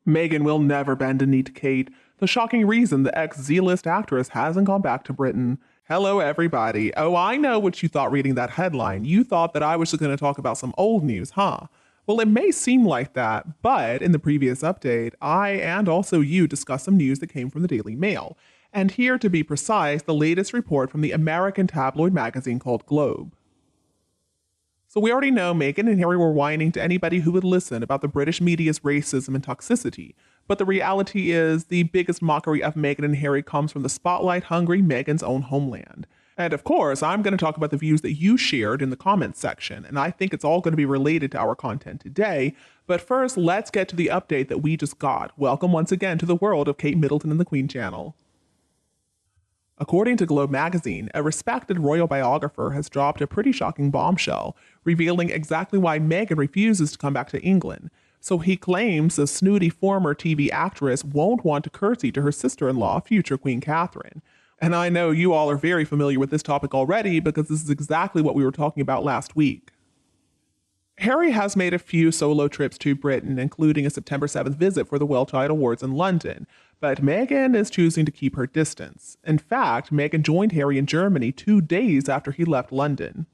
Meghan will never bend a knee to Kate, the shocking reason the ex-Z-list actress hasn't gone back to Britain. Hello, everybody. Oh, I know what you thought reading that headline. You thought that I was just going to talk about some old news, huh? Well, it may seem like that, but in the previous update, I and also you discussed some news that came from the Daily Mail. And here, to be precise, the latest report from the American tabloid magazine called Globe. So we already know Meghan and Harry were whining to anybody who would listen about the British media's racism and toxicity. But the reality is, the biggest mockery of Meghan and Harry comes from the spotlight-hungry Meghan's own homeland. And of course, I'm going to talk about the views that you shared in the comments section, and I think it's all going to be related to our content today. But first, let's get to the update that we just got. Welcome once again to the world of Kate Middleton and the Queen Channel. According to Globe magazine, a respected royal biographer has dropped a pretty shocking bombshell, revealing exactly why Meghan refuses to come back to England. So he claims the snooty former TV actress won't want to curtsy to her sister-in-law, future Queen Catherine. And I know you all are very familiar with this topic already because this is exactly what we were talking about last week. Harry has made a few solo trips to Britain, including a September 7th visit for the Well Child Awards in London, but Meghan is choosing to keep her distance. In fact, Meghan joined Harry in Germany 2 days after he left London.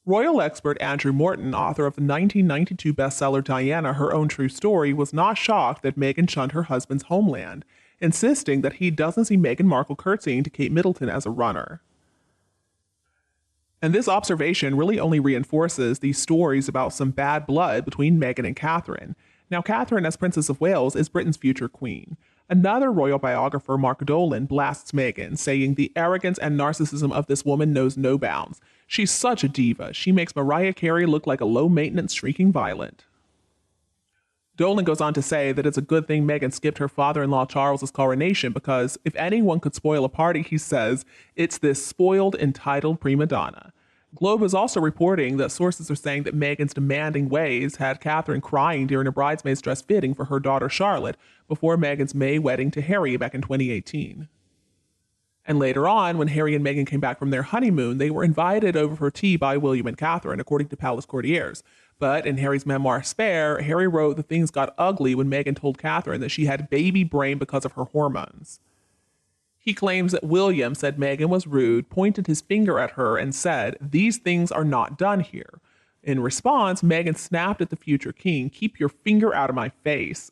Royal expert Andrew Morton, author of the 1992 bestseller Diana, Her Own True Story, was not shocked that Meghan shunned her husband's homeland, insisting that he doesn't see Meghan Markle curtsying to Kate Middleton as a runner. And this observation really only reinforces these stories about some bad blood between Meghan and Catherine. Now, Catherine, as Princess of Wales, is Britain's future queen. Another royal biographer, Mark Dolan, blasts Meghan, saying the arrogance and narcissism of this woman knows no bounds. She's such a diva. She makes Mariah Carey look like a low-maintenance shrieking violet. Dolan goes on to say that it's a good thing Meghan skipped her father-in-law Charles's coronation because if anyone could spoil a party, he says, it's this spoiled, entitled prima donna. Globe is also reporting that sources are saying that Meghan's demanding ways had Catherine crying during a bridesmaid's dress fitting for her daughter Charlotte before Meghan's May wedding to Harry back in 2018. And later on, when Harry and Meghan came back from their honeymoon, they were invited over for tea by William and Catherine, according to palace courtiers. But in Harry's memoir Spare, Harry wrote that things got ugly when Meghan told Catherine that she had baby brain because of her hormones. He claims that William said Meghan was rude, pointed his finger at her, and said, "These things are not done here." In response, Meghan snapped at the future king, "Keep your finger out of my face."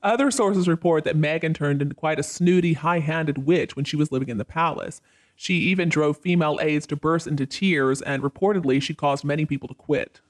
Other sources report that Meghan turned into quite a snooty, high-handed witch when she was living in the palace. She even drove female aides to burst into tears, and reportedly she caused many people to quit.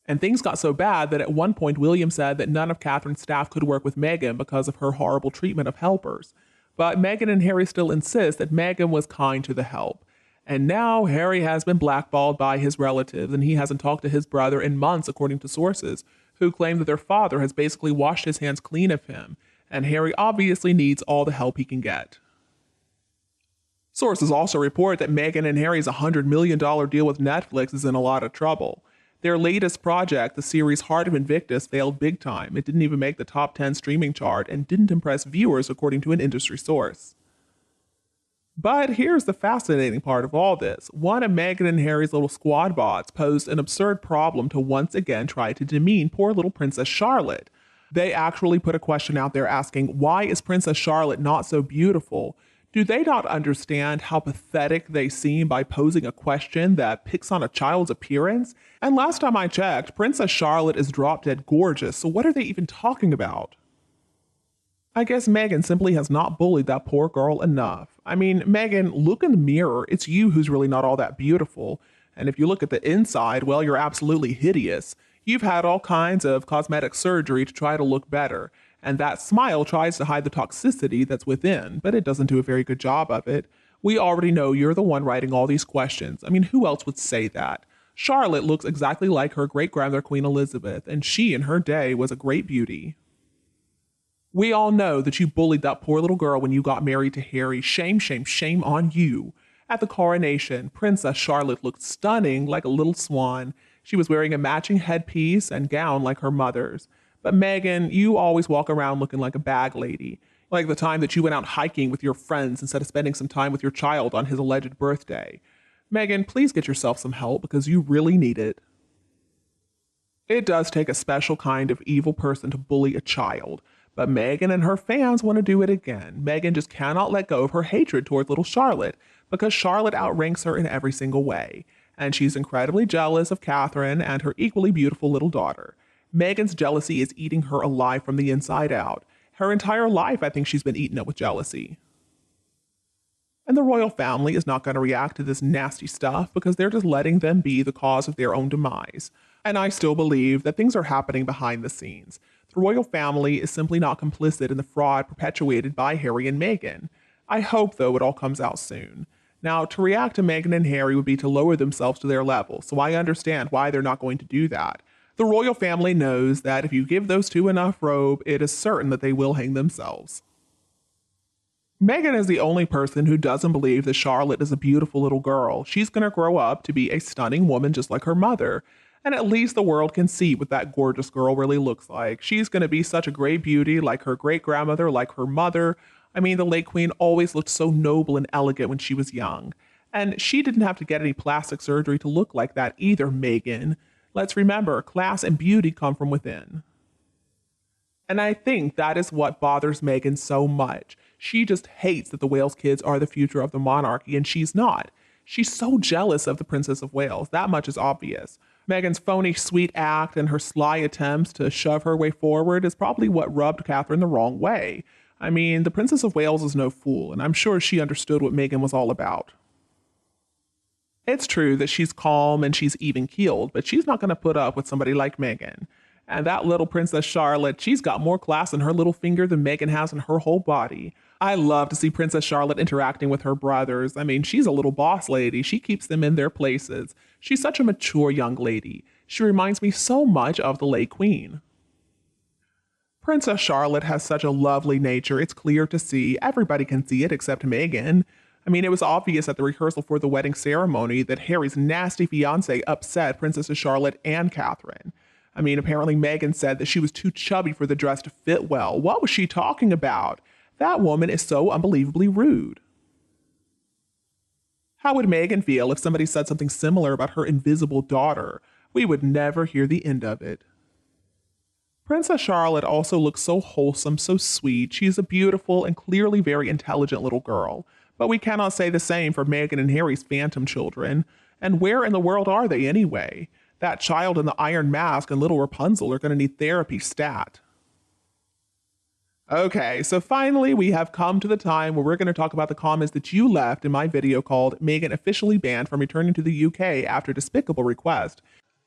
And things got so bad that at one point William said that none of Catherine's staff could work with Meghan because of her horrible treatment of helpers. But Meghan and Harry still insist that Meghan was kind to the help. And now Harry has been blackballed by his relatives, and he hasn't talked to his brother in months, according to sources, who claim that their father has basically washed his hands clean of him, and Harry obviously needs all the help he can get. Sources also report that Meghan and Harry's $100 million deal with Netflix is in a lot of trouble. Their latest project, the series Heart of Invictus, failed big time. It didn't even make the top 10 streaming chart and didn't impress viewers, according to an industry source. But here's the fascinating part of all this. One of Meghan and Harry's little squad bots posed an absurd problem to once again try to demean poor little Princess Charlotte. They actually put a question out there asking, why is Princess Charlotte not so beautiful? Do they not understand how pathetic they seem by posing a question that picks on a child's appearance? And last time I checked, Princess Charlotte is drop-dead gorgeous, so what are they even talking about? I guess Meghan simply has not bullied that poor girl enough. I mean, Meghan, look in the mirror. It's you who's really not all that beautiful. And if you look at the inside, well, you're absolutely hideous. You've had all kinds of cosmetic surgery to try to look better. And that smile tries to hide the toxicity that's within, but it doesn't do a very good job of it. We already know you're the one writing all these questions. I mean, who else would say that? Charlotte looks exactly like her great-grandmother Queen Elizabeth, and she in her day was a great beauty. We all know that you bullied that poor little girl when you got married to Harry. Shame, shame, shame on you. At the coronation, Princess Charlotte looked stunning like a little swan. She was wearing a matching headpiece and gown like her mother's. But Meghan, you always walk around looking like a bag lady. Like the time that you went out hiking with your friends instead of spending some time with your child on his alleged birthday. Meghan, please get yourself some help because you really need it. It does take a special kind of evil person to bully a child. But Meghan and her fans want to do it again. Meghan just cannot let go of her hatred towards little Charlotte because Charlotte outranks her in every single way. And she's incredibly jealous of Catherine and her equally beautiful little daughter. Meghan's jealousy is eating her alive from the inside out. Her entire life, I think she's been eaten up with jealousy. And the royal family is not going to react to this nasty stuff because they're just letting them be the cause of their own demise. And I still believe that things are happening behind the scenes. The royal family is simply not complicit in the fraud perpetuated by Harry and Meghan. I hope, though, it all comes out soon. Now, to react to Meghan and Harry would be to lower themselves to their level, so I understand why they're not going to do that. The royal family knows that if you give those two enough rope, it is certain that they will hang themselves. Meghan is the only person who doesn't believe that Charlotte is a beautiful little girl. She's going to grow up to be a stunning woman just like her mother. And at least the world can see what that gorgeous girl really looks like. She's going to be such a great beauty, like her great-grandmother, like her mother. I mean, the late queen always looked so noble and elegant when she was young. And she didn't have to get any plastic surgery to look like that either, Meghan. Let's remember, class and beauty come from within. And I think that is what bothers Meghan so much. She just hates that the Wales kids are the future of the monarchy, and she's not. She's so jealous of the Princess of Wales. That much is obvious. Meghan's phony sweet act and her sly attempts to shove her way forward is probably what rubbed Catherine the wrong way. I mean, the Princess of Wales is no fool, and I'm sure she understood what Meghan was all about. It's true that she's calm and she's even-keeled, but she's not going to put up with somebody like Meghan. And that little Princess Charlotte, she's got more class in her little finger than Meghan has in her whole body. I love to see Princess Charlotte interacting with her brothers. I mean, she's a little boss lady. She keeps them in their places. She's such a mature young lady. She reminds me so much of the late queen. Princess Charlotte has such a lovely nature. It's clear to see. Everybody can see it except Meghan. I mean, it was obvious at the rehearsal for the wedding ceremony that Harry's nasty fiancé upset Princesses Charlotte and Catherine. I mean, apparently Meghan said that she was too chubby for the dress to fit well. What was she talking about? That woman is so unbelievably rude. How would Meghan feel if somebody said something similar about her invisible daughter? We would never hear the end of it. Princess Charlotte also looks so wholesome, so sweet. She's a beautiful and clearly very intelligent little girl. But we cannot say the same for Meghan and Harry's phantom children. And where in the world are they anyway? That child in the iron mask and little Rapunzel are going to need therapy stat. Okay, so finally we have come to the time where we're going to talk about the comments that you left in my video called Meghan officially banned from returning to the UK after despicable request.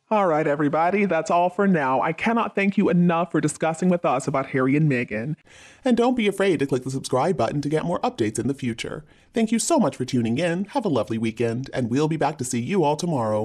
All right, everybody, that's all for now. I cannot thank you enough for discussing with us about Harry and Meghan. And don't be afraid to click the subscribe button to get more updates in the future. Thank you so much for tuning in. Have a lovely weekend, and we'll be back to see you all tomorrow.